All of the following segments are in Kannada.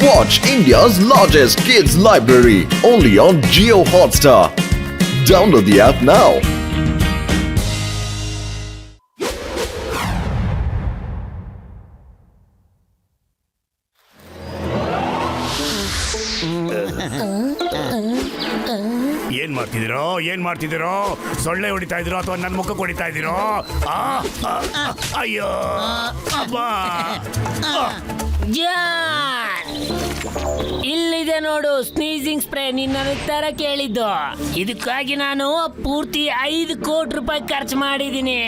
Watch India's largest kids library only on Jio Hotstar. Download the app now. ಏನ್ ಮಾಡ್ತಿದ್ದೀರೋ ಸೊಳ್ಳೆ ಹೊಡಿತಾ ಇದ್ದೀರೋ ಅಥವಾ ನನ್ನ ಮುಖಕ್ಕೆ ಹೊಡಿತಾ ಇದ್ದೀರೋ? ಅಯ್ಯೋ ಅಬ್ಬಾ! ಇಲ್ಲಿದೆ ನೋಡು ಸ್ನೀಸಿಂಗ್ ಸ್ಪ್ರೇ. ನಿನ್ನ ತರ ಕೇಳಿದ್ದು. ಇದಕ್ಕಾಗಿ ನಾನು ಪೂರ್ತಿ 5 ಕೋಟಿ ರೂಪಾಯಿ ಖರ್ಚು ಮಾಡಿದೀನಿ.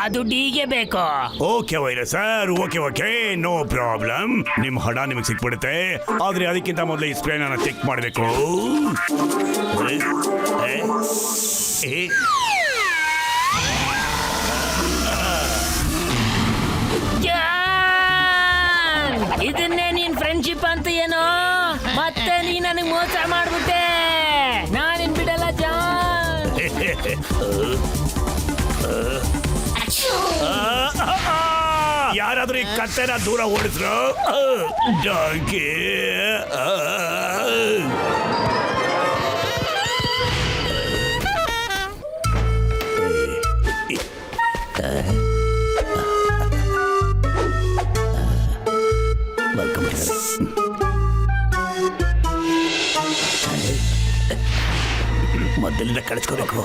ಅದು ಡಿಗೆ ಬೇಕು. Okay virus sir, okay no problem. ನಿಮ್ ಹಣ ನಿಮಗೆ ಸಿಕ್ಬಿಡುತ್ತೆ. ಆದ್ರೆ ಅದಕ್ಕಿಂತ ಮೊದಲು ಈ ಸ್ಪ್ರೇ ನಾನು ಚೆಕ್ ಮಾಡಬೇಕು. ಇದನ್ನೇ ನೀನ್ ಫ್ರೆಂಡ್ಶಿಪ್ ಅಂತ ಏನೋ? ಮತ್ತೆ ನೀ ನನಗೆ ಮೋಸ ಮಾಡ್ಬಿಟ್ಟೆ. ನಾನಿನ್ ಬಿಡಲ್ಲ ಜಾನ್. ಯಾರಾದ್ರೂ ಈ ಕತ್ತೆನ ದೂರ ಓಡಿಸ್ರು? ಡಾಂಕಿ ಮೊದಲಿಂದ ಕಳಿಸ್ಕೋಬೇಕು.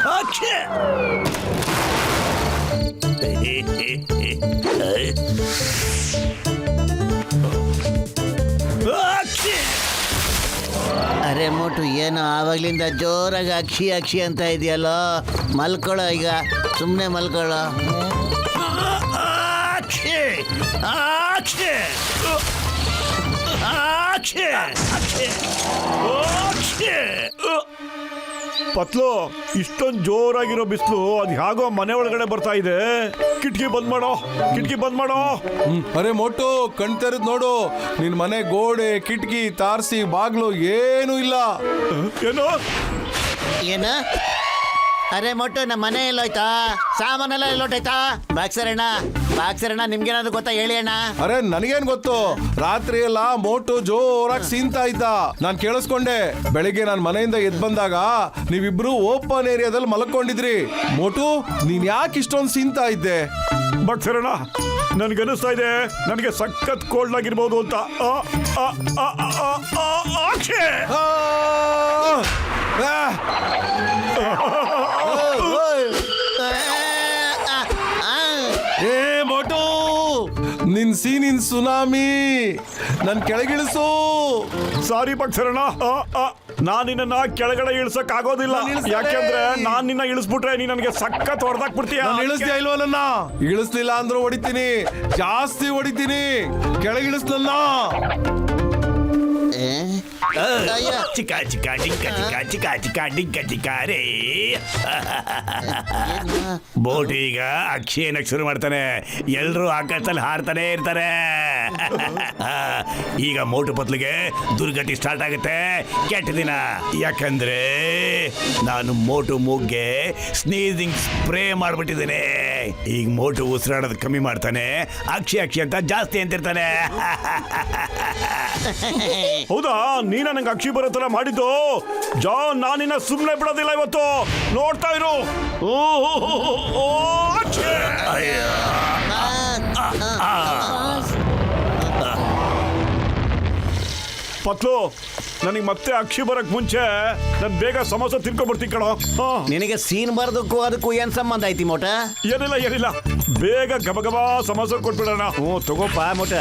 ಅರೆ ಮೋಟು, ಏನು ಆವಾಗ್ಲಿಂದ ಜೋರಾಗಿ ಅಕ್ಷಿ ಅಂತ ಇದೆಯಲ್ಲ? ಮಲ್ಕೊಳ್ಳೋ ಈಗ, ಸುಮ್ಮನೆ ಮಲ್ಕೊಳ್ಳೋ. ಪತ್ಲು, ಇಷ್ಟೊಂದು ಜೋರಾಗಿರೋ ಬಿಸಿಲು ಅದು ಹೇಗೋ ಮನೆ ಒಳಗಡೆ ಬರ್ತಾ ಇದೆ. ಕಿಟಕಿ ಬಂದ್ ಮಾಡೋ. ಅರೆ ಮೋಟು, ಕಣ್ ತೆರೆದ್ ನೋಡು. ನಿನ್ ಮನೆ ಗೋಡೆ, ಕಿಟಕಿ, ತಾರ್ಸಿ, ಬಾಗ್ಲು ಏನೂ ಇಲ್ಲ. ಏನು? ಅರೆ ಮೊಟ್ಟು, ನಮ್ಮ ಮನೆ ಎಲ್ಲೋಯ್ತಾ? ಸಾಮಾನೆಲ್ಲ ಎಲ್ಲೋಟೈತಾ? ಬಾಕ್ಸರಣ್ಣ ನಿಮ್ಗೇನಾದ್ರು ಗೊತ್ತಾ? ಹೇಳಿ ಅಣ್ಣ. ಅರೆ ನನಗೇನ್ ಗೊತ್ತು, ರಾತ್ರಿ ಎಲ್ಲ ಮೋಟು ಜೋರಾಗಿ ಸೀನ್ತಾ ಇದ್ದ. ನಾನ್ ಕೇಳಿಸ್ಕೊಂಡೆ. ಬೆಳಿಗ್ಗೆ ನಾನ್ ಮನೆಯಿಂದ ಎದ್ ಬಂದಾಗ ನೀವಿಬ್ರು ಓಪನ್ ಏರಿಯಾದಲ್ಲಿ ಮಲ್ಕೊಂಡಿದ್ರಿ. ಮೋಟು, ನೀನ್ ಯಾಕೆ ಇಷ್ಟೊಂದು ಸೀನ್ತಾ ಇದ್ದೆ? ಬಟ್ ಸರಣ, ನನ್ಗನ್ನಿಸ್ತಾ ಇದೆ ನನಗೆ ಸಖತ್ ಕೋಲ್ಡ್ ಆಗಿರ್ಬೋದು ಅಂತ. ಏ ಮೋಟು, ನಿನ್ ಸೀನಿನ್ ಸುನಾಮಿ, ನನ್ ಕೆಳಗಿಳಿಸು. ಸಾರಿ ಭಕ್ತರಣ್ಣ, ನಾನ್ ನಿನ್ನ ಕೆಳಗಡೆ ಇಳಿಸಕ್ ಆಗೋದಿಲ್ಲ. ಯಾಕೆಂದ್ರೆ ನಾನ್ ನಿನ್ನ ಇಳಿಸ್ಬಿಟ್ರೆ ನೀ ನನಗೆ ಸಖತ್ ಹೊಡೆದಾಕ್ಬಿಡ್ತೀಯ. ಇಳಿಸ್ತೀಯ ಇಲ್ವಾ ನನ್ನ? ಇಳಿಸ್ಲಿಲ್ಲ ಅಂದ್ರೂ ಹೊಡಿತೀನಿ, ಜಾಸ್ತಿ ಹೊಡಿತೀನಿ. ಕೆಳಗಿಳಿಸ್ಲಲ್ಲ. ರೇ ಬೋಟ್ ಈಗ ಅಕ್ಷಿ ಏನಕ್ಕೆ ಶುರು ಮಾಡ್ತಾನೆ. ಎಲ್ರು ಆಕಾಶದಲ್ಲಿ ಹಾರ್ತಾನೆ ಇರ್ತಾರೆ. ಈಗ ಮೋಟು ಪತ್ಲಿಗೆ ದುರ್ಗತಿ ಸ್ಟಾರ್ಟ್ ಆಗುತ್ತೆ. ಕೆಟ್ಟ ದಿನ. ಯಾಕಂದ್ರೆ ನಾನು ಮೋಟು ಮೂಗ್ಗೆ ಸ್ನೀಸಿಂಗ್ ಸ್ಪ್ರೇ ಮಾಡ್ಬಿಟ್ಟಿದ್ದೇನೆ. ಈಗ ಮೋಟು ಉಸಿರಾಡೋದು ಕಮ್ಮಿ ಮಾಡ್ತಾನೆ, ಅಕ್ಷಿ ಅಂತ ಜಾಸ್ತಿ ಅಂತಿರ್ತಾನೆ. ಹೌದಾ, ನೀನ ನಂಗೆ ಅಕ್ಷಿ ಬರೋ ತರ ಮಾಡಿದ್ದು? ಜಾನ್, ನಾನಿನ್ನ ಸುಮ್ಮನೆ ಬಿಡೋದಿಲ್ಲ ಇವತ್ತು. ನೋಡ್ತಾ ಇರು. ಪತ್ಲು, ನನಗೆ ಮತ್ತೆ ಅಕ್ಷಿ ಬರಕ್ ಮುಂಚೆ ನಾನು ಬೇಗ ಸಮೋಸ ತಿನ್ಕೊಂಡ್ಬರ್ತೀನಿ ಕಣೋ. ನಿನಗೆ ಸೀನ್ ಬರೋದಕ್ಕೂ ಅದಕ್ಕೂ ಏನ್ ಸಂಬಂಧ ಐತಿ ಮೋಟ? ಏನಿಲ್ಲ, ಬೇಗ ಗಬ ಸಮೋಸ ಕೊಟ್ಬಿಡೋಣ. ತಗೋಪ್ಪ ಮೋಟ.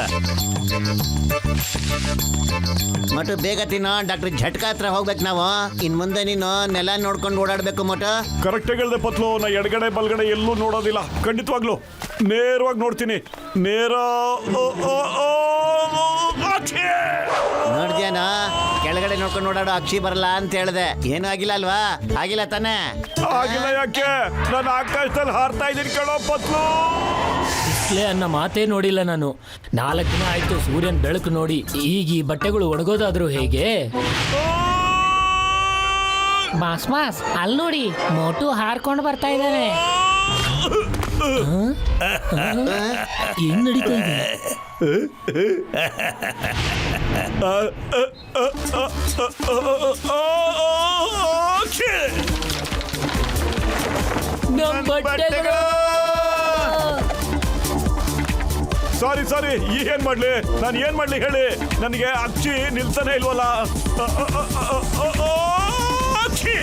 ಮೋಟು ಬೇಗ ತಿನ್ನೋ. ಡಾಕ್ಟರ್ ಝಟ್ಕಾ ಹತ್ರ ಹೋಗ್ಬೇಕು ನಾವು. ಇನ್ ಮುಂದೆ ನೀನು ನೆಲ ನೋಡ್ಕೊಂಡು ಓಡಾಡ್ಬೇಕು ಮೋಟ. ಕರೆಕ್ಟ್ ಹೇಳ್ದೆ ಪತ್ಲು. ನಾ ಎಡಗಡೆ ಬಲ್ಗಡೆ ಎಲ್ಲೂ ನೋಡೋದಿಲ್ಲ, ಖಂಡಿತವಾಗ್ಲು ನೇರವಾಗಿ ನೋಡ್ತೀನಿ. ನೋಡ್ದ್ಯಾನ? ಕೆಳಗಡೆ ನೋಡ್ಕೊಂಡು ಓಡಾಡೋ ಅಕ್ಷಿ ಬರಲ್ಲ ಅಂತ ಹೇಳ್ದೆ. ಏನೂ ಆಗಿಲ್ಲ ಅಲ್ವಾ? ಆಗಿಲ್ಲ ತಾನೇ? ಆಗಿಲ್ಲ. ಯಾಕೆ? ನಾನು ಆಕಾಶದಲ್ಲಿ ಹಾರ್ತಾ ಇದ್ದೀನಿ ಕಣೋ ಪತ್ಲು. ಇಸ್ಲೇ ಅನ್ನೋ ಮಾತೇ ನೋಡಿಲ್ಲ ನಾನು. 4 ದಿನ ಆಯ್ತು ಸೂರ್ಯನ ಬೆಳಕು ನೋಡಿ. ಈಗ ಈ ಬಟ್ಟೆಗಳು ಒಣಗೋದಾದ್ರೂ ಹೇಗೆ? ಮಾಸ್ ಅಲ್ಲಿ ನೋಡಿ, ಮೋಟು ಹಾರ್ಕೊಂಡು ಬರ್ತಾ ಇದ್ದಾನೆ. ಏನ್ ನಡೀತಾ ಇದೆ? ನಮ್ ಬಟ್ಟೆಗಳು ಸಾರಿ ಸಾರಿ ಏನ್ ಮಾಡ್ಲಿ, ನಾನು ಏನ್ ಮಾಡ್ಲಿ ಹೇಳಿ, ನನಗೆ ಅಕ್ಷಿ ನಿಲ್ತಾನೆ ಇಲ್ವಲ್ಲ. ಅಕ್ಷಿ!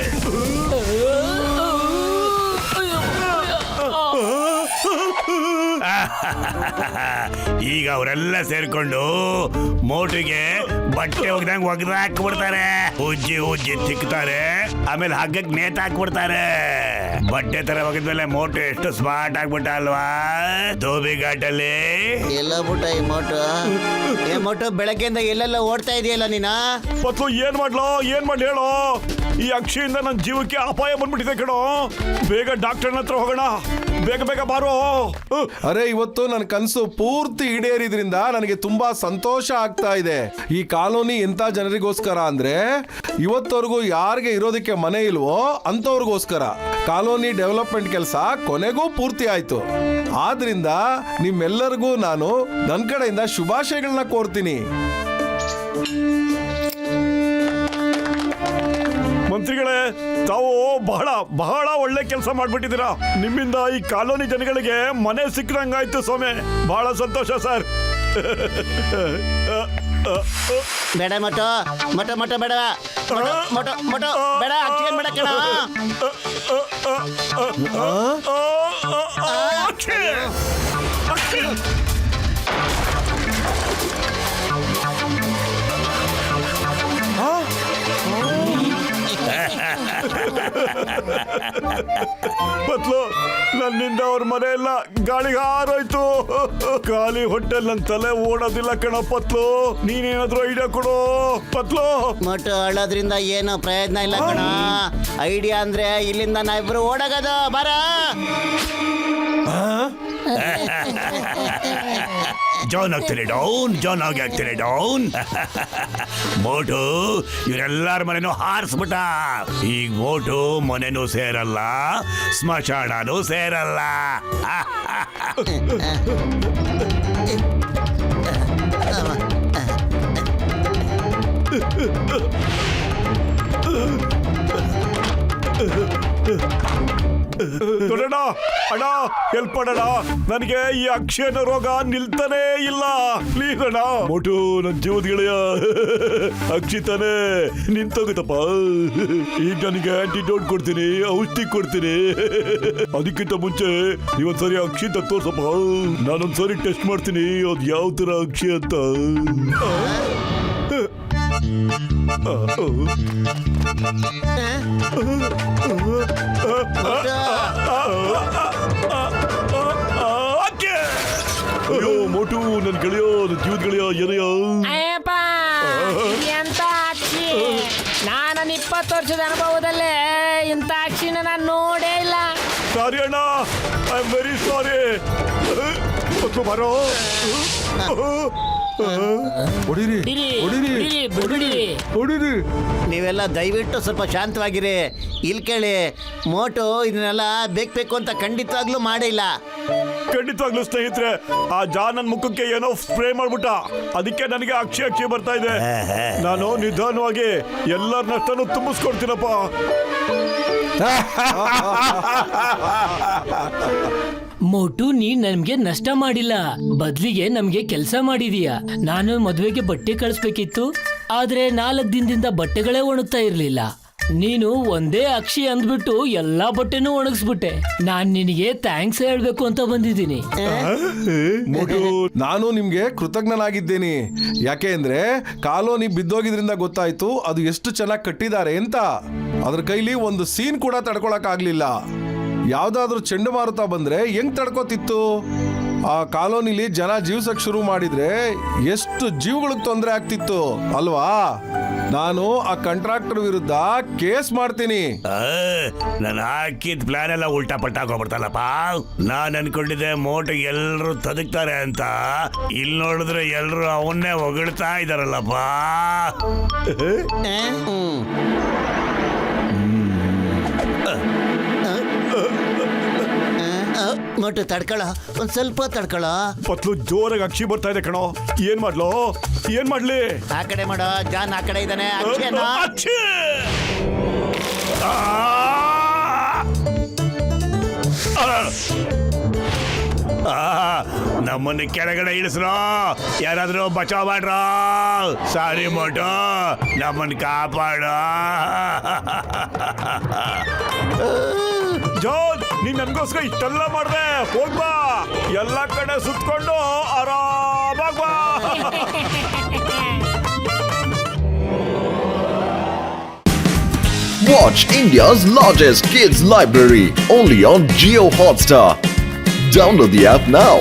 ಈಗ ಅವರೆಲ್ಲ ಸೇರ್ಕೊಂಡು ಮೋಟಿಗೆ ಬಟ್ಟೆ ಒಗ್ದಂಗ್ ಒಗ್ದಾಕ್ಬಿಡ್ತಾರೆ, ಉಜ್ಜಿ ಉಜ್ಜಿ ತಿಕ್ತಾರೆ, ಆಮೇಲೆ ಹಗ್ಗಕ್ಕೆ ನೇತ್ ಹಾಕ್ಬಿಡ್ತಾರೆ. ಬಟ್ಟೆ ತರ ಒಗದ್ಮೇಲೆ ಮೋಟು ಎಷ್ಟು ಸ್ಮಾರ್ಟ್ ಆಗ್ಬಿಟ್ಟ ಅಲ್ವಾ ಧೋಬಿ ಘಾಟಲ್ಲಿ. ಎಲ್ಲ ಬಿಟ್ಟ ಈ ಮೋಟು. ಏ ಮೋಟು, ಬೆಳಗ್ಗೆಯಿಂದ ಎಲ್ಲೆಲ್ಲ ಓಡ್ತಾ ಇದೆಯಲ್ಲ ನೀನ? ಪತ್ಲು ಏನ್ ಮಾಡ್ಲಿ ಹೇಳೋ, ಈ ಅಕ್ಷಿಯಿಂದ ನನ್ನ ಜೀವಕ್ಕೆ ಅಪಾಯ ಬಂದ್ಬಿಟ್ಟಿದೆ ಕಣೋ. ಬೇಗ ಡಾಕ್ಟರ್ನ ಹತ್ರ ಹೋಗೋಣ, ಬೇಗ ಬೇಗ ಬಾರೋ. ಅರೆ, ಇವತ್ತು ನನ್ನ ಕನಸು ಪೂರ್ತಿ ಈಡೇರಿದ್ರಿಂದ ನನಗೆ ತುಂಬಾ ಸಂತೋಷ ಆಗ್ತಾ ಇದೆ. ಈ ಕಾಲೋನಿ ಎಂತ ಜನರಿಗೋಸ್ಕರ ಅಂದ್ರೆ, ಇವತ್ತವರೆಗೂ ಯಾರಿಗೆ ಇರೋದಕ್ಕೆ ಮನೆ ಇಲ್ವೋ ಅಂತವ್ರಿಗೋಸ್ಕರ. ಕಾಲೋನಿ ಡೆವಲಪ್ಮೆಂಟ್ ಕೆಲಸ ಕೊನೆಗೂ ಪೂರ್ತಿ ಆಯ್ತು. ಆದ್ರಿಂದ ನಿಮ್ಮೆಲ್ಲರಿಗೂ ನಾನು ನನ್ನ ಕಡೆಯಿಂದ ಶುಭಾಶಯಗಳನ್ನ ಕೋರ್ತೀನಿ. ಮಂತ್ರಿಗಳೇ, ತಾವು ಬಹಳ ಬಹಳ ಒಳ್ಳೆ ಕೆಲಸ ಮಾಡ್ಬಿಟ್ಟಿದ್ದೀರಾ. ನಿಮ್ಮಿಂದ ಈ ಕಾಲೋನಿ ಜನಗಳಿಗೆ ಮನೆ ಸಿಕ್ಕದಂಗಾಯ್ತು ಸ್ವಾಮಿ. ಬಹಳ ಸಂತೋಷ ಸರ್. ಬೇಡ ಮೋಟು, ಮೋಟು ಮೋಟು ಬೇಡ, ಮೋಟು ಮೋಟು ಬೇಡ, ಅಕ್ಷಿ ಬೇಡ ಕಣ. ಪತ್ಲು, ನನ್ನಿಂದ ಅವ್ರ ಮನೆ ಎಲ್ಲ ಗಾಳಿಗೆ ಹಾರೋಯ್ತು. ಖಾಲಿ ಹೊಟ್ಟೆಲ್ ನನ್ ತಲೆ ಓಡೋದಿಲ್ಲ ಕಣ ಪತ್ಲು. ನೀನೇನಾದ್ರೂ ಐಡಿಯಾ ಕೊಡು ಪತ್ಲು. ಮೋಟು, ಅಳೋದ್ರಿಂದ ಏನು ಪ್ರಯೋಜನ ಇಲ್ಲ ಕಣ. ಐಡಿಯಾ ಅಂದ್ರೆ ಇಲ್ಲಿಂದ ನಾವಿಬ್ರು ಓಡಾಗದು. ಬಾರ. ಜಾನ್ ಆಗ್ತೀನಿ ಡೌನ್, ಜಾನ್ ಆಗ್ತೀನಿ ಡೌನ್. ಮೋಟು ಇವರೆಲ್ಲಾರ ಮನೆನೂ ಹಾರಿಸ್ಬಿಟ್ಟ. ಈಗ ಮೋಟು ಮನೆನೂ ಸೇರಲ್ಲ, ಸ್ಮಶಾನನೂ ಸೇರಲ್ಲ. ದೊಡ್ಡಣ್ಣ, ಅಣ್ಣ ಹೆಲ್ಪ್ ಮಾಡೋಣ, ನನಗೆ ಈ ಅಕ್ಷಯನ ರೋಗ ನಿಲ್ತಾನೇ ಇಲ್ಲ, ಪ್ಲೀಸ್ ಅಣ್ಣ. ಮೋಟು ನನ್ನ ಜೀವದ ಗೆಳೆಯ, ಅಕ್ಷಿತಾನೆ ನಿಂತೋಗುತ್ತಪ್ಪ. ಈಗ ನನಗೆ ಆಂಟಿಡೋಟ್ ಕೊಡ್ತೀನಿ, ಔಷಧಿ ಕೊಡ್ತೀನಿ. ಅದಕ್ಕಿಂತ ಮುಂಚೆ ನೀವೊಂದ್ಸರಿ ಅಕ್ಷಿ ಅಂತ ತೋರ್ಸಪ್ಪ. ನಾನೊಂದ್ಸರಿ ಟೆಸ್ಟ್ ಮಾಡ್ತೀನಿ ಅದು ಯಾವ ತರ ಅಕ್ಷಿ ಅಂತ. ಅಯ್ಯೋ ಮೋಟು, ನನ್ ಗೆಳೆಯೋ, ನನ್ ಜೀವದ ಗೆಳೆಯ ಏನಯ್ಯ. ಅಯ್ಯಪ್ಪ, ಎಂತ ಅಕ್ಷಿ! ನಾನು 20 ವರ್ಷದ ಅನುಭವದಲ್ಲೇ ಇಂಥ ಅಕ್ಷಿನ ನಾನು ನೋಡೇ ಇಲ್ಲ. ಸಾರಿ ಅಣ್ಣ, ಐ ಆಮ್ ವೆರಿ ಸಾರಿ. ಬರೋ. ಹೊಡಿರಿ, ಬಿಡಿ, ಹೊಡಿರಿ, ಬಿಡಿ, ಬಿಡಿ. ಹೊಡಿರಿ. ನೀವೆಲ್ಲ ದಯವಿಟ್ಟು ಸ್ವಲ್ಪ ಶಾಂತವಾಗಿರಿ. ಇಲ್ಲಿ ಕೇಳಿ, ಮೋಟು ಇದನ್ನೆಲ್ಲ ಬೇಕು ಅಂತ ಖಂಡಿತವಾಗ್ಲೂ ಮಾಡಿಲ್ಲ. ಖಂಡಿತವಾಗ್ಲೂ ಸ್ನೇಹಿತರೆ, ಆ ಜಾನ್ ನನ್ನ ಮುಖಕ್ಕೆ ಏನೋ ಸ್ಪ್ರೇ ಮಾಡ್ಬಿಟ್ಟ. ಅದಕ್ಕೆ ನನಗೆ ಅಕ್ಷಿ ಬರ್ತಾ ಇದೆ. ನಾನು ನಿಧಾನವಾಗಿ ಎಲ್ಲರ ನಷ್ಟನೂ ತುಂಬಿಸ್ಕೊಡ್ತೀನಪ್ಪ. ಮೋಟು, ನೀನ್ ನಮ್ಗೆ ನಷ್ಟ ಮಾಡಿಲ್ಲ, ಬದ್ಲಿಗೆ ನಮ್ಗೆ ಕೆಲಸ ಮಾಡಿದೀಯ. ನಾನು ಮದ್ವೆಗೆ ಬಟ್ಟೆ ಕಳಿಸ್ಬೇಕಿತ್ತು, ಆದ್ರೆ 4 ದಿನದಿಂದ ಬಟ್ಟೆಗಳೇ ಒಣಗ್ತಾ ಇರ್ಲಿಲ್ಲ. ನೀನು ಒಂದೇ ಅಕ್ಷಿ ಅಂದ್ಬಿಟ್ಟು ಎಲ್ಲಾ ಬಟ್ಟೆನೂ ಒಣಗಿಸ್ಬಿಟ್ಟೆ. ನಾನ್ ನಿನಗೆ ಥ್ಯಾಂಕ್ಸ್ ಹೇಳ್ಬೇಕು ಅಂತ ಬಂದಿದ್ದೀನಿ. ಮೋಟು, ನಾನು ನಿಮ್ಗೆ ಕೃತಜ್ಞನಾಗಿದ್ದೇನೆ. ಯಾಕೆ ಅಂದ್ರೆ ಕಾಲೋನಿ ಬಿದ್ದೋಗಿದ್ರಿಂದ ಗೊತ್ತಾಯ್ತು ಅದು ಎಷ್ಟು ಚೆನ್ನಾಗಿ ಕಟ್ಟಿದ್ದಾರೆ ಅಂತ. ಅದ್ರ ಕೈಲಿ ಒಂದು ಸೀನ್ ಕೂಡ ತಡ್ಕೊಳಕ್ ಆಗ್ಲಿಲ್ಲ. ಯಾವ್ದಾದ್ರು ಚಂಡಮಾರುತ ಬಂದ್ರೆ ಹೆಂಗ್ ತಡ್ಕೋತಿತ್ತು? ಆ ಕಾಲೋನಿಲಿ ಜನ ಜೀವ್ಸಕ್ ಶುರು ಮಾಡಿದ್ರೆ ಎಷ್ಟು ಜೀವಗಳಿಗೆ ತೊಂದರೆ ಆಗ್ತಿತ್ತು ಅಲ್ವಾ? ನಾನು ಆ ಕಾಂಟ್ರಾಕ್ಟರ್ ವಿರುದ್ಧ ಕೇಸ್ ಮಾಡ್ತೀನಿ. ನಾನು ಹಾಕಿದ ಪ್ಲಾನ್ ಎಲ್ಲ ಉಲ್ಟಾ ಪಟ್ಟಾಕೋಗ್ಬಿಡ್ತಲ್ಲಪ್ಪ. ನಾನ್ ಅನ್ಕೊಂಡಿದ್ದೆ ಮೋಟು ಎಲ್ರು ತದಕ್ತಾರೆ ಅಂತ. ಇಲ್ಲಿ ನೋಡಿದ್ರೆ ಎಲ್ರು ಅವನ್ನೇ ಹೊಗಳ್ತಾ ಇದಾರಲ್ಲಪ್ಪ. ಮೋಟು ತಡ್ಕೊಳ ಒಂದ್ ಸ್ವಲ್ಪ ತಡ್ಕೊಳ. ಪತ್ಲು ಜೋರಾಗಿ ಅಕ್ಷಿ ಬರ್ತಾ ಇದೆ ಕಣೋ. ಏನ್ ಮಾಡ್ಲಿ? ಆ ಕಡೆ ಮಾಡೋ, ಜಾನ್ ಆ ಕಡೆ ಇದ್ದಾನೆ. ಅಕ್ಷಯನ ಅಕ್ಷಿ! ನಮ್ಮನ್ನು ಕೆಳಗಡೆ ಇಳಿಸ್ರೋ, ಯಾರಾದ್ರೂ ಬಚಾವ್ ಮಾಡ್ರೋ. ಸಾರಿ ಮೋಟು, ನಮ್ಮನ್ನು ಕಾಪಾಡ. ಜಾನ್, ನೀನ್ ನನ್ಗೋಸ್ಕರ ಇಷ್ಟೆಲ್ಲ ಮಾಡ್ದೆ. ಹೋಗ್ಬಾ, ಎಲ್ಲ ಕಡೆ ಸುತ್ಕೊಂಡು ಆರಾಮಾಗ್ ಬಾ. Watch India's largest kids library only on Geo Hotstar. Download the app now.